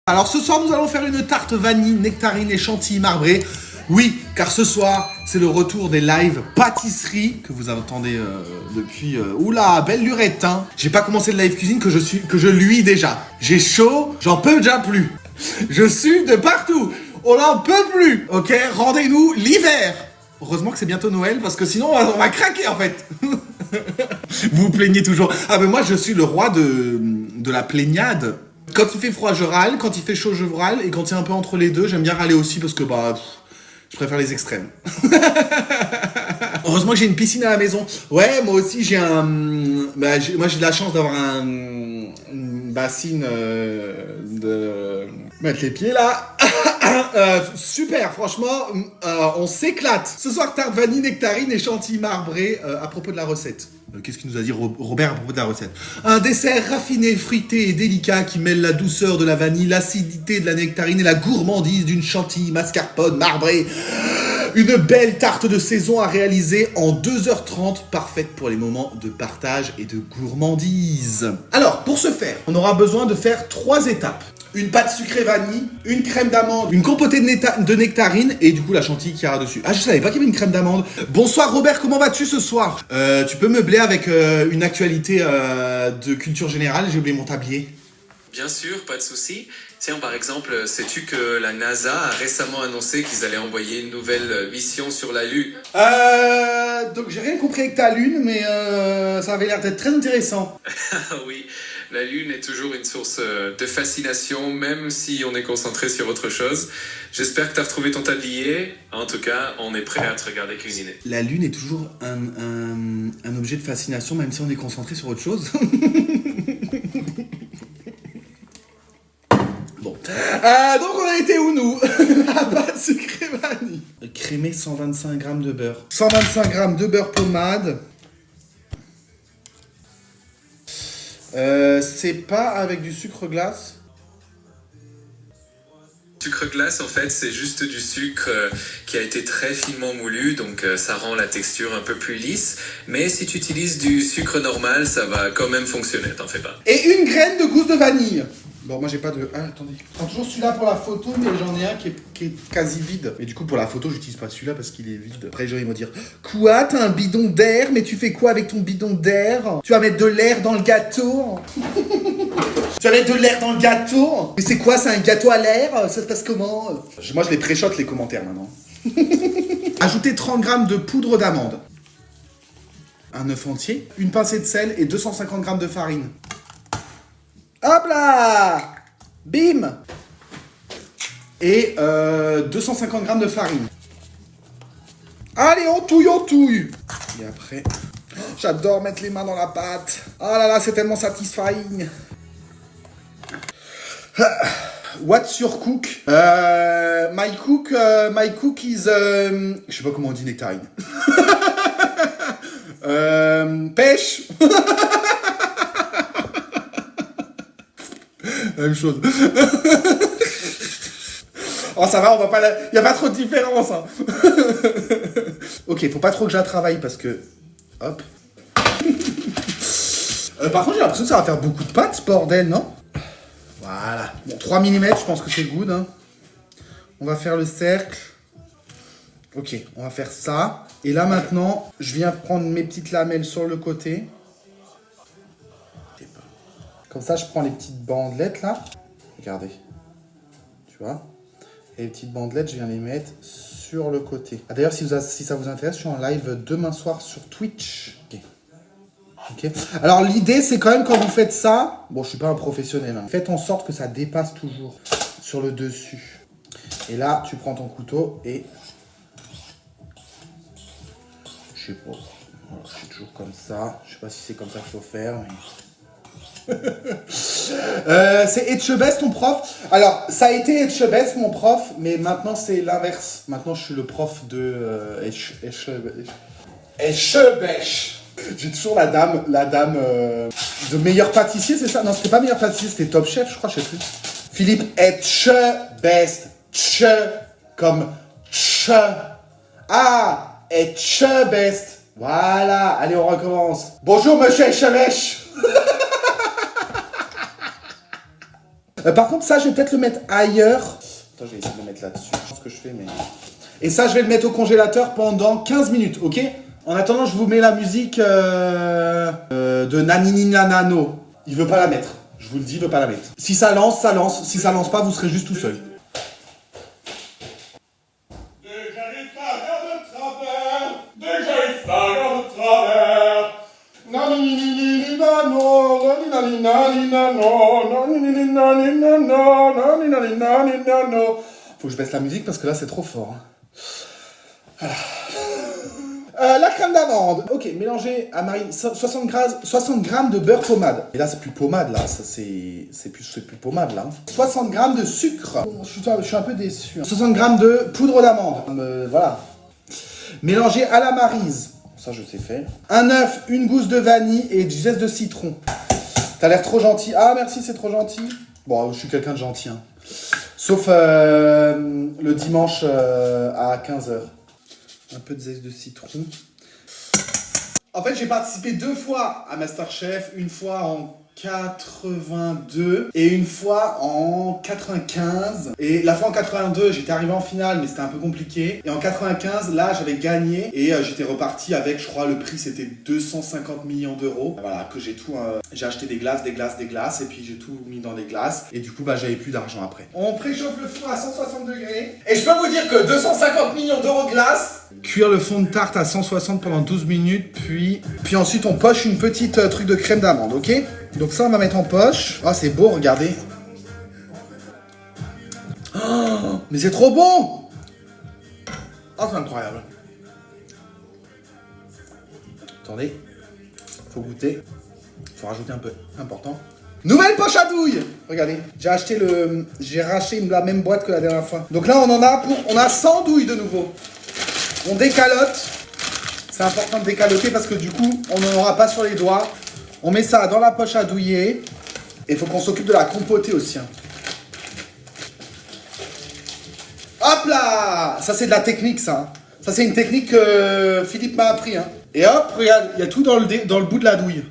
Alors ce soir, nous allons faire une tarte vanille, nectarine et chantilly marbré. Oui, car ce soir, c'est le retour des lives pâtisserie que vous attendez depuis... Oula, belle lurette, hein. J'ai pas commencé le live cuisine que je luis déjà. J'ai chaud, j'en peux déjà plus. Je sue de partout. On n'en peut plus. Ok, rendez-nous l'hiver. Heureusement que c'est bientôt Noël, parce que sinon, on va craquer, en fait. Vous vous plaignez toujours. Ah, mais moi, je suis le roi de la plaignade. Quand il fait froid, je râle. Quand il fait chaud, je râle. Et quand il y a un peu entre les deux, j'aime bien râler aussi, parce que, je préfère les extrêmes. Heureusement que j'ai une piscine à la maison. Ouais, moi aussi, j'ai moi, j'ai de la chance d'avoir une bassine de... Mettre les pieds, là. Super, franchement, on s'éclate. Ce soir, tarte vanille, nectarine et chantilly marbré à propos de la recette. Qu'est-ce qu'il nous a dit Robert à propos de la recette? Un dessert raffiné, fruité et délicat qui mêle la douceur de la vanille, l'acidité de la nectarine et la gourmandise d'une chantilly mascarpone marbrée. Une belle tarte de saison à réaliser en 2h30, parfaite pour les moments de partage et de gourmandise. Alors, pour ce faire, on aura besoin de faire 3 étapes. Une pâte sucrée vanille, une crème d'amande, une compotée de nectarine et du coup la chantilly qu'il y aura dessus. Ah, je savais pas qu'il y avait une crème d'amande. Bonsoir Robert, comment vas-tu ce soir? Tu peux meubler avec une actualité de culture générale? J'ai oublié mon tablier. Bien sûr, pas de souci. Tiens, par exemple, sais-tu que la NASA a récemment annoncé qu'ils allaient envoyer une nouvelle mission sur la Lune? Donc j'ai rien compris avec ta lune, mais ça avait l'air d'être très intéressant. Oui, la Lune est toujours une source de fascination, même si on est concentré sur autre chose. J'espère que tu as retrouvé ton tablier. En tout cas, on est prêt à te regarder cuisiner. La lune est toujours un objet de fascination, même si on est concentré sur autre chose. Bon. Donc on a été où, nous? La pâte sucrée vanille. Crémer 125 g de beurre. 125 g de beurre pommade. C'est pas avec du sucre glace? Sucre glace, en fait, c'est juste du sucre qui a été très finement moulu, donc ça rend la texture un peu plus lisse. Mais si tu utilises du sucre normal, ça va quand même fonctionner, t'en fais pas. Et une graine de gousse de vanille. Bon, moi j'ai pas de... Ah, attendez. Je prends toujours celui-là pour la photo, mais j'en ai un qui est quasi vide. Et du coup, pour la photo, j'utilise pas celui-là parce qu'il est vide. Après, les gens ils vont dire: quoi, t'as un bidon d'air? Mais tu fais quoi avec ton bidon d'air? Tu vas mettre de l'air dans le gâteau? Tu vas mettre de l'air dans le gâteau? Mais c'est quoi, c'est un gâteau à l'air? Ça se passe comment? Moi, je les préchote les commentaires maintenant. Ajoutez 30 g de poudre d'amande. Un œuf entier, une pincée de sel et 250 g de farine. Hop là! Bim! Et 250 g de farine. Allez, on touille, on touille! Et après, j'adore mettre les mains dans la pâte. Oh là là, c'est tellement satisfying. What's your cook? My cook is... je sais pas comment on dit nectarine. Pêche. Même chose. Oh, ça va, on va pas la... Y a pas trop de différence, hein. Ok, faut pas trop que je la travaille parce que... Hop. Par contre, j'ai l'impression que ça va faire beaucoup de pâtes, ce bordel, non? Voilà. Bon, 3 mm, je pense que c'est good, hein. On va faire le cercle. Ok, on va faire ça. Et là, maintenant, je viens prendre mes petites lamelles sur le côté. Comme ça, je prends les petites bandelettes, là. Regardez. Tu vois? Et les petites bandelettes, je viens les mettre sur le côté. Ah, d'ailleurs, si ça vous intéresse, je suis en live demain soir sur Twitch. Ok. Ok. Alors, l'idée, c'est quand même, quand vous faites ça... Bon, je suis pas un professionnel. Hein. Faites en sorte que ça dépasse toujours sur le dessus. Et là, tu prends ton couteau et... Je sais pas. Voilà, c'est toujours comme ça. Je sais pas si c'est comme ça qu'il faut faire, mais... c'est Etchebest ton prof? Alors, ça a été Etchebest mon prof, mais maintenant c'est l'inverse. Maintenant je suis le prof de Etchebest. J'ai toujours la dame de meilleur pâtissier, c'est ça? Non, c'était pas meilleur pâtissier, c'était top chef, je crois, je sais plus. Philippe Etchebest. Tche comme tche. Ah, Etchebest. Voilà, allez, on recommence. Bonjour, monsieur Etchebest. Par contre, ça, je vais peut-être le mettre ailleurs. Attends, je vais essayer de le mettre là-dessus. Je sais ce que je fais, mais... Et ça, je vais le mettre au congélateur pendant 15 minutes, ok? En attendant, je vous mets la musique de Nanini Nanano. Il veut pas la mettre. Je vous le dis, il veut pas la mettre. Si ça lance, ça lance. Si ça lance pas, vous serez juste tout seul. Faut que je baisse la musique parce que là c'est trop fort. Voilà. La crème d'amande. Ok, mélangez à marine 60 grammes de beurre pommade. Et là c'est plus pommade là, ça c'est plus pommade là. 60 grammes de sucre. Je suis un peu déçu. 60 grammes de poudre d'amande. Voilà. Mélangez à la maryse. Ça je sais faire. Un œuf, une gousse de vanille et du zeste de citron. T'as l'air trop gentil. Ah merci, c'est trop gentil. Bon, je suis quelqu'un de gentil. Hein. Sauf le dimanche à 15h. Un peu de zeste de citron. En fait, j'ai participé 2 fois à Masterchef. Une fois en 82 et une fois en 95. Et la fois en 82, j'étais arrivé en finale, mais c'était un peu compliqué. Et en 95, là, j'avais gagné et j'étais reparti avec, je crois, le prix c'était 250 millions d'euros. Voilà, que j'ai tout. J'ai acheté des glaces, et puis j'ai tout mis dans des glaces. Et du coup, bah, j'avais plus d'argent après. On préchauffe le four à 160 degrés. Et je peux vous dire que 250 millions d'euros de glace. Cuire le fond de tarte à 160 pendant 12 minutes, puis ensuite on poche une petite truc de crème d'amande, ok? Donc ça on va mettre en poche. Ah c'est beau, regardez. Oh, mais c'est trop bon! Oh c'est incroyable. Attendez, faut goûter. Faut rajouter un peu, important. Nouvelle poche à douille! Regardez, j'ai racheté la même boîte que la dernière fois. Donc là on a 100 douilles de nouveau. On décalote. C'est important de décaloter parce que du coup, on n'en aura pas sur les doigts. On met ça dans la poche à douiller. Et il faut qu'on s'occupe de la compoter aussi. Hein. Hop là! Ça, c'est de la technique, ça. Hein. Ça, c'est une technique que Philippe m'a appris. Hein. Et hop, regarde, il y a tout dans le bout de la douille.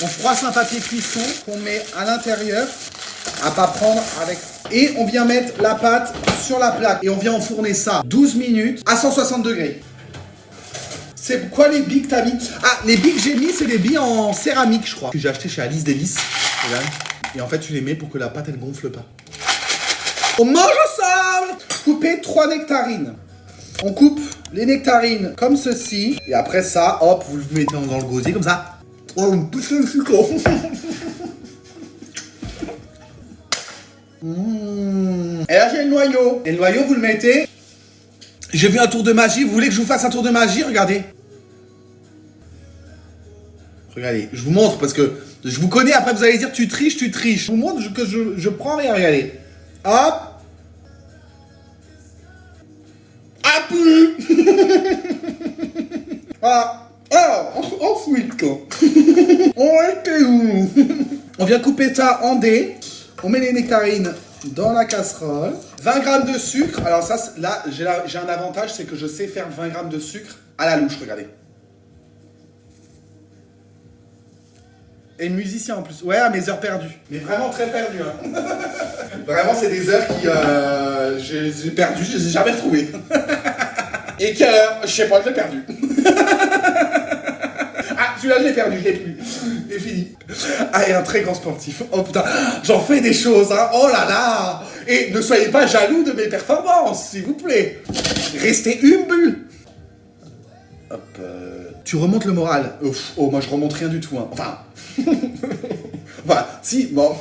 On froisse un papier cuisson qu'on met à l'intérieur. À pas prendre avec... Et on vient mettre la pâte sur la plaque. Et on vient enfourner ça 12 minutes à 160 degrés. C'est quoi les billes que t'as mis? Ah, les billes que j'ai mis, c'est des billes en céramique, je crois. Que j'ai acheté chez Alice Delis. Et en fait, tu les mets pour que la pâte, elle gonfle pas. On mange ensemble! Coupez 3 nectarines. On coupe les nectarines comme ceci. Et après ça, hop, vous le mettez dans le gosier comme ça. Oh, on pousse le sucre. Et là j'ai le noyau. Et le noyau vous le mettez. J'ai vu un tour de magie. Vous voulez que je vous fasse un tour de magie? Regardez. Regardez, je vous montre parce que je vous connais. Après vous allez dire tu triches. Je vous montre que je prends rien. Regardez. Hop. Ah plus. Voilà. Alors, ensuite, on était où? On vient couper ça en dés. On met les nectarines dans la casserole. 20 grammes de sucre. Alors ça, là, j'ai un avantage, c'est que je sais faire 20 grammes de sucre à la louche, regardez. Et musicien en plus. Ouais, à mes heures perdues. Mais vraiment très perdues. Hein. Vraiment, c'est des heures qui... j'ai perdu, je les ai jamais retrouvées. Et quelle heure? Je sais pas, je l'ai perdu. Ah, celui-là, je l'ai perdu, je l'ai plus. C'est fini. Ah, et un très grand sportif. Oh putain, j'en fais des choses, hein. Oh là là. Et ne soyez pas jaloux de mes performances, s'il vous plaît. Restez humble. Hop. Tu remontes le moral. Oh, moi, je remonte rien du tout, hein. Enfin... voilà, si, bon.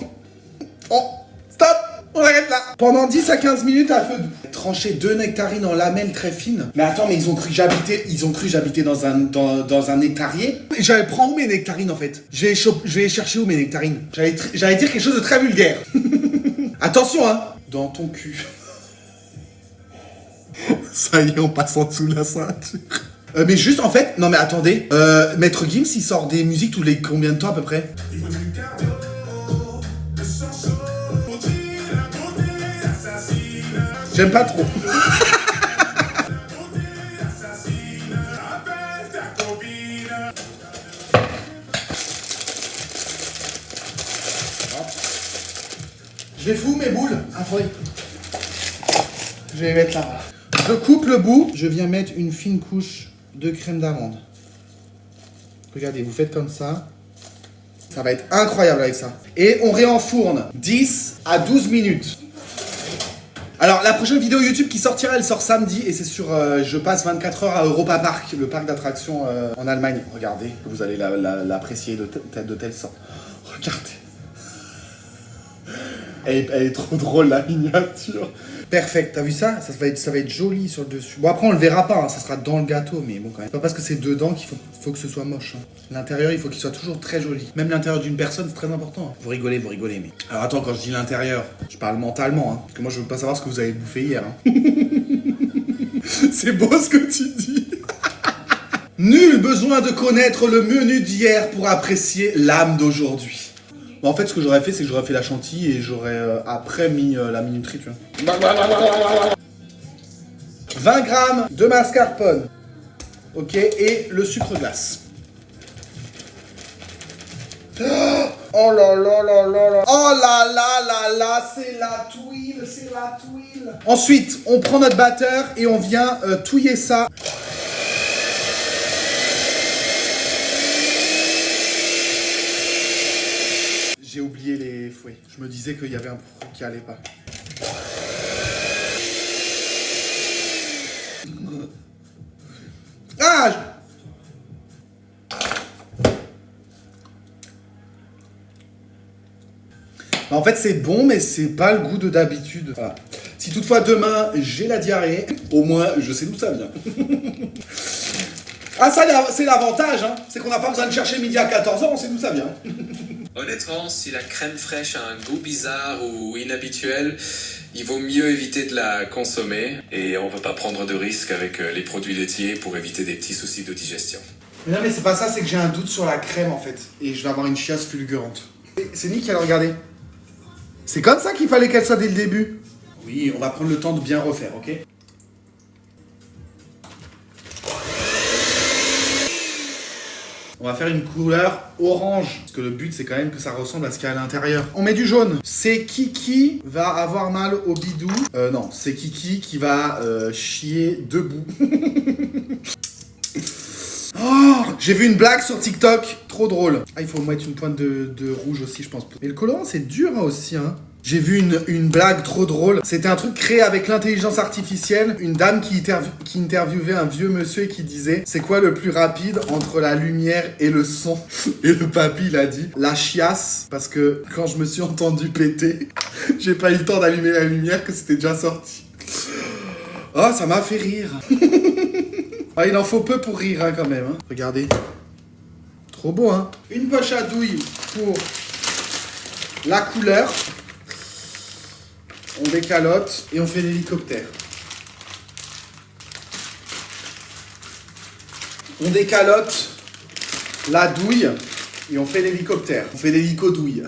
Oh, stop. On arrête là. Pendant 10 à 15 minutes à feu doux. Trancher 2 nectarines en lamelles très fines. Mais attends, mais ils ont cru que j'habitais dans un nectarier. J'allais prendre où mes nectarines en fait? Je vais chercher où mes nectarines? J'allais dire quelque chose de très vulgaire. Attention hein. Dans ton cul. Ça y est, on passe en dessous de la ceinture. Mais juste en fait, non mais attendez. Maître Gims, il sort des musiques tous les combien de temps à peu près? J'aime pas trop. Je les fous mes boules. Attendez. Je vais les mettre là. Je coupe le bout. Je viens mettre une fine couche de crème d'amande. Regardez, vous faites comme ça. Ça va être incroyable avec ça. Et on réenfourne 10 à 12 minutes. Alors, la prochaine vidéo YouTube qui sortira, elle sort samedi. Et c'est sur je passe 24 heures à Europa Park, le parc d'attractions en Allemagne. Regardez, vous allez l'apprécier de telle sorte. Regardez. Elle est trop drôle, la miniature. Perfect, t'as vu ça? Ça va être joli sur le dessus. Bon, après, on le verra pas, hein, ça sera dans le gâteau, mais bon, quand même. Pas parce que c'est dedans qu'il faut que ce soit moche. Hein. L'intérieur, il faut qu'il soit toujours très joli. Même l'intérieur d'une personne, c'est très important. Hein. Vous rigolez, mais... Alors attends, quand je dis l'intérieur, je parle mentalement, hein, parce que moi, je veux pas savoir ce que vous avez bouffé hier. Hein. C'est beau ce que tu dis. Nul besoin de connaître le menu d'hier pour apprécier l'âme d'aujourd'hui. Bon, en fait, ce que j'aurais fait, c'est que j'aurais fait la chantilly et j'aurais après mis la minuterie, tu vois. 20 grammes de mascarpone. Ok, et le sucre glace. Oh là là là là là. Oh là là là là, c'est la tuile, c'est la tuile. Ensuite, on prend notre batteur et on vient touiller ça. J'ai oublié les fouets. Je me disais qu'il y avait un truc qui allait pas. Ah! En fait, c'est bon, mais c'est pas le goût de d'habitude. Voilà. Si toutefois demain j'ai la diarrhée, au moins je sais d'où ça vient. Ah, ça, c'est l'avantage, hein. C'est qu'on n'a pas besoin de chercher midi à 14h, on sait d'où ça vient. Honnêtement, si la crème fraîche a un goût bizarre ou inhabituel, il vaut mieux éviter de la consommer et on ne va pas prendre de risques avec les produits laitiers pour éviter des petits soucis de digestion. Mais non, mais c'est pas ça, c'est que j'ai un doute sur la crème en fait. Et je vais avoir une chiasse fulgurante. C'est nickel, regardez. C'est comme ça qu'il fallait qu'elle soit dès le début. Oui, on va prendre le temps de bien refaire, ok? On va faire une couleur orange. Parce que le but, c'est quand même que ça ressemble à ce qu'il y a à l'intérieur. On met du jaune. C'est Kiki va avoir mal au bidou. Non, c'est Kiki qui va chier debout. Oh, j'ai vu une blague sur TikTok. Trop drôle. Ah, il faut mettre une pointe de rouge aussi, je pense. Mais le colorant, c'est dur hein, aussi, hein. J'ai vu une blague trop drôle. C'était un truc créé avec l'intelligence artificielle. Une dame qui interviewait un vieux monsieur et qui disait « C'est quoi le plus rapide entre la lumière et le son ?» Et le papy, il a dit « La chiasse, parce que quand je me suis entendu péter, j'ai pas eu le temps d'allumer la lumière que c'était déjà sorti. » Oh, ça m'a fait rire. Ah, il en faut peu pour rire, hein, quand même. Hein. Regardez. Trop beau, hein. Une poche à douille pour la couleur. On décalote et on fait l'hélicoptère. On décalote la douille et on fait l'hélicoptère. On fait l'hélico-douille.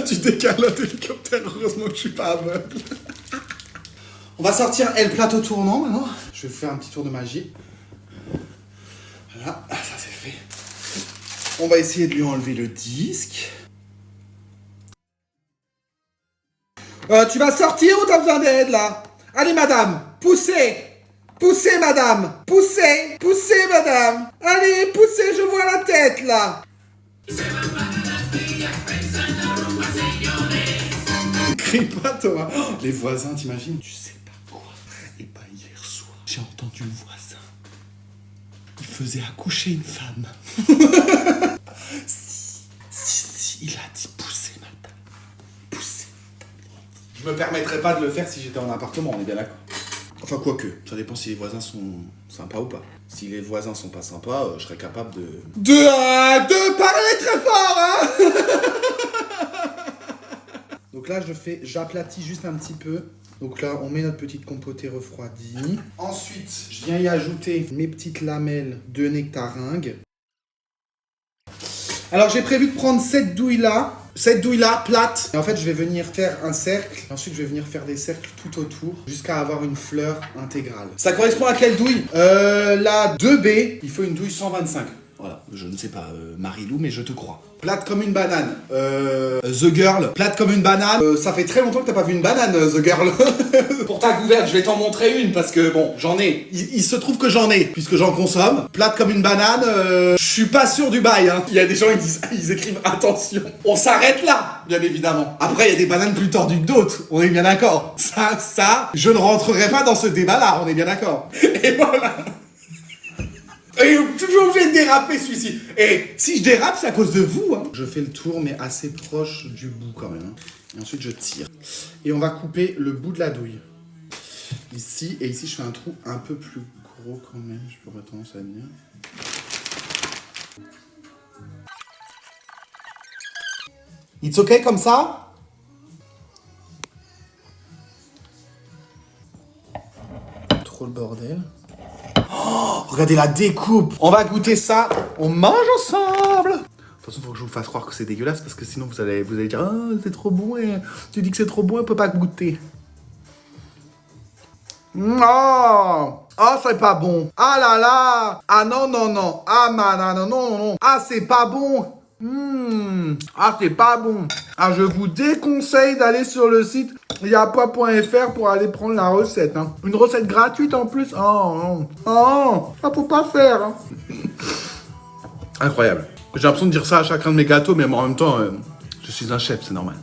Tu décalotes l'hélicoptère, heureusement que je suis pas aveugle. On va sortir le plateau tournant maintenant. Je vais vous faire un petit tour de magie. Voilà, ça c'est fait. On va essayer de lui enlever le disque. Tu vas sortir ou t'as besoin d'aide là? Allez madame, poussez! Poussez madame! Poussez! Poussez madame! Allez, poussez, je vois la tête là! Crie pas Thomas! Oh, les voisins, t'imagines? Tu sais pas quoi? Et bah hier soir, j'ai entendu le voisin. Il faisait accoucher une femme. Si, il a dit pousser madame. Pousser. Je me permettrais pas de le faire si j'étais en appartement, on est bien d'accord. Enfin, quoique, ça dépend si les voisins sont sympas ou pas. Si les voisins sont pas sympas, je serais capable de parler très fort, hein. Donc là, j'aplatis juste un petit peu. Donc là, on met notre petite compotée refroidie. Ensuite, je viens y ajouter mes petites lamelles de nectaringue. Alors, j'ai prévu de prendre cette douille-là plate. Et en fait, je vais venir faire un cercle. Ensuite, je vais venir faire des cercles tout autour jusqu'à avoir une fleur intégrale. Ça correspond à quelle douille? La 2B. Il faut une douille 125. Voilà, je ne sais pas, Marilou, mais je te crois. Plate comme une banane. The Girl, plate comme une banane. Ça fait très longtemps que t'as pas vu une banane, The Girl. Pour ta gouverne, je vais t'en montrer une parce que bon, j'en ai. Il se trouve que j'en ai, puisque j'en consomme. Plate comme une banane, je suis pas sûr du bail. Hein. Il y a des gens qui disent, ils écrivent attention. On s'arrête là, bien évidemment. Après, il y a des bananes plus tordues que d'autres. On est bien d'accord. Ça, je ne rentrerai pas dans ce débat-là. On est bien d'accord. Et voilà. Et toujours obligé de déraper celui-ci. Et si je dérape, c'est à cause de vous. Hein. Je fais le tour, mais assez proche du bout quand même. Hein. Et ensuite, je tire. Et on va couper le bout de la douille. Ici, et ici, je fais un trou un peu plus gros quand même. J'aurais tendance à dire. It's ok comme ça? Trop le bordel. Oh, regardez la découpe. On va goûter ça. On mange ensemble. De toute façon, faut que je vous fasse croire que c'est dégueulasse parce que sinon vous allez dire oh, c'est trop bon. Et tu dis que c'est trop bon, on peut pas goûter. Oh, oh c'est pas bon. Ah là là. Ah non non non. Ah non non non non. Ah c'est pas bon. Ah c'est pas bon. Ah je vous déconseille d'aller sur le site yapa.fr pour aller prendre la recette. Hein. Une recette gratuite en plus. Oh, ça faut pas faire. Hein. Incroyable. J'ai l'impression de dire ça à chacun de mes gâteaux, mais en même temps, je suis un chef, c'est normal.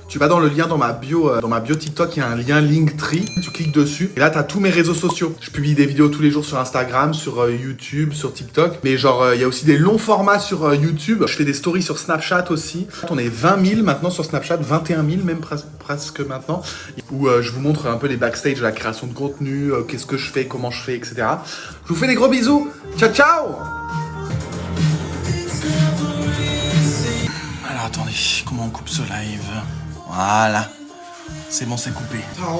Tu vas dans le lien dans ma bio TikTok, il y a un lien Linktree, tu cliques dessus et là t'as tous mes réseaux sociaux. Je publie des vidéos tous les jours sur Instagram, sur YouTube, sur TikTok, mais genre il y a aussi des longs formats sur YouTube. Je fais des stories sur Snapchat aussi. On est 20 000 maintenant sur Snapchat, 21 000 même presque maintenant, où je vous montre un peu les backstage de la création de contenu, qu'est-ce que je fais, comment je fais, etc. Je vous fais des gros bisous. Ciao ciao. Alors attendez, comment on coupe ce live? Voilà. C'est bon, c'est coupé. Ah,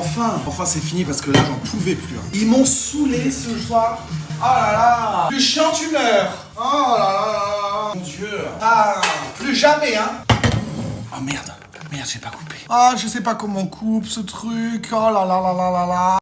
enfin c'est fini parce que là j'en pouvais plus. Hein. Ils m'ont saoulé ce soir. Oh là là. Plus chiant tu meurs. Oh là là. Mon Dieu. Ah, plus jamais hein. Oh merde, j'ai pas coupé. Ah, je sais pas comment on coupe ce truc. Oh là là là là là là.